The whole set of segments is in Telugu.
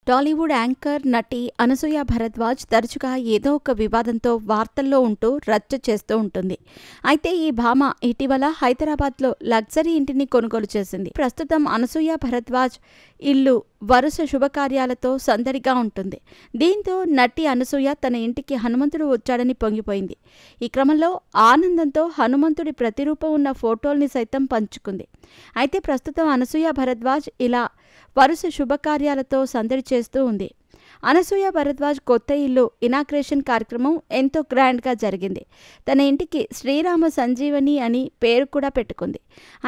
టాలీవుడ్ యాంకర్, నటి అనసూయ భరద్వాజ్ తరచుగా ఏదో ఒక వివాదంతో వార్తల్లో ఉంటూ రచ్చ చేస్తూ ఉంటుంది. అయితే ఈ భామ ఇటీవల హైదరాబాద్లో లగ్జరీ ఇంటిని కొనుగోలు చేసింది. ప్రస్తుతం అనసూయ భరద్వాజ్ ఇల్లు వరుస శుభకార్యాలతో సందడిగా ఉంటుంది. దీంతో నటి అనసూయ తన ఇంటికి హనుమంతుడు వచ్చాడని పొంగిపోయింది. ఈ క్రమంలో ఆనందంతో హనుమంతుడి ప్రతిరూపం ఉన్న ఫోటోల్ని సైతం పంచుకుంది. అయితే ప్రస్తుతం అనసూయ భరద్వాజ్ ఇలా వరుస శుభకార్యాలతో సందడి చేస్తూ ఉంది. అనసూయ భరద్వాజ్ కొత్త ఇల్లు ఇనాగ్రేషన్ కార్యక్రమం ఎంతో గ్రాండ్గా జరిగింది. తన ఇంటికి శ్రీరామ సంజీవని అని పేరు కూడా పెట్టుకుంది.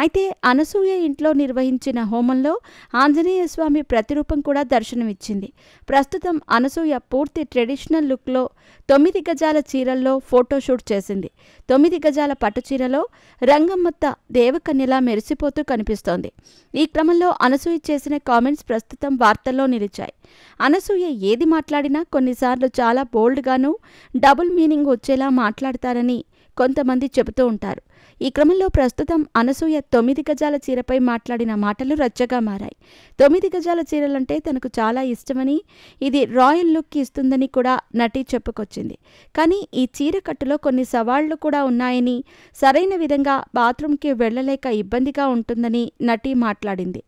అయితే అనసూయ ఇంట్లో నిర్వహించిన హోమంలో ఆంజనేయ స్వామి ప్రతిరూపం కూడా దర్శనమిచ్చింది. ప్రస్తుతం అనసూయ పూర్తి ట్రెడిషనల్ లుక్లో 9 గజాల చీరల్లో ఫోటోషూట్ చేసింది. 9 గజాల పట్టు చీరలో రంగమ్మత్త దేవకన్యలా మెరిసిపోతూ కనిపిస్తోంది. ఈ క్రమంలో అనసూయ చేసిన కామెంట్స్ ప్రస్తుతం వార్తల్లో నిలిచాయి. అనసూయ ఏది మాట్లాడినా కొన్నిసార్లు చాలా బోల్డ్గాను, డబుల్ మీనింగ్ వచ్చేలా మాట్లాడతారని కొంతమంది చెబుతూ ఉంటారు. ఈ క్రమంలో ప్రస్తుతం అనసూయ 9 గజాల చీరపై మాట్లాడిన మాటలు రచ్చగా మారాయి. 9 గజాల చీరలంటే తనకు చాలా ఇష్టమని, ఇది రాయల్ లుక్ ఇస్తుందని కూడా నటి చెప్పుకొచ్చింది. కానీ ఈ చీర కట్టులో కొన్ని సవాళ్లు కూడా ఉన్నాయని, సరైన విధంగా బాత్రూంకి వెళ్లలేక ఇబ్బందిగా ఉంటుందని నటి మాట్లాడింది.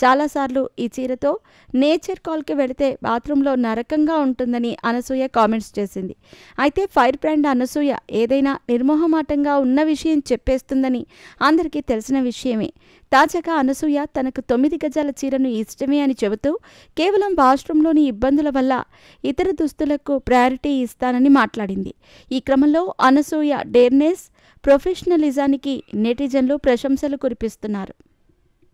చాలాసార్లు ఈ చీరతో నేచర్ కాల్కి వెళితే బాత్రూంలో నరకంగా ఉంటుందని అనసూయ కామెంట్స్ చేసింది. అయితే ఫైర్ బ్రాండ్ అనసూయ ఏదైనా నిర్మోహమాటంగా ఉన్న విషయం చెప్పేస్తుందని అందరికీ తెలిసిన విషయమే. తాజాగా అనసూయ తనకు 9 గజాల చీరను ఇష్టమే అని చెబుతూ కేవలం వాష్రూంలోని ఇబ్బందుల వల్ల ఇతర దుస్తులకు ప్రయారిటీ ఇస్తానని మాట్లాడింది. ఈ క్రమంలో అనసూయ డేర్నెస్, ప్రొఫెషనలిజానికి నెటిజన్లు ప్రశంసలు కురిపిస్తున్నారు.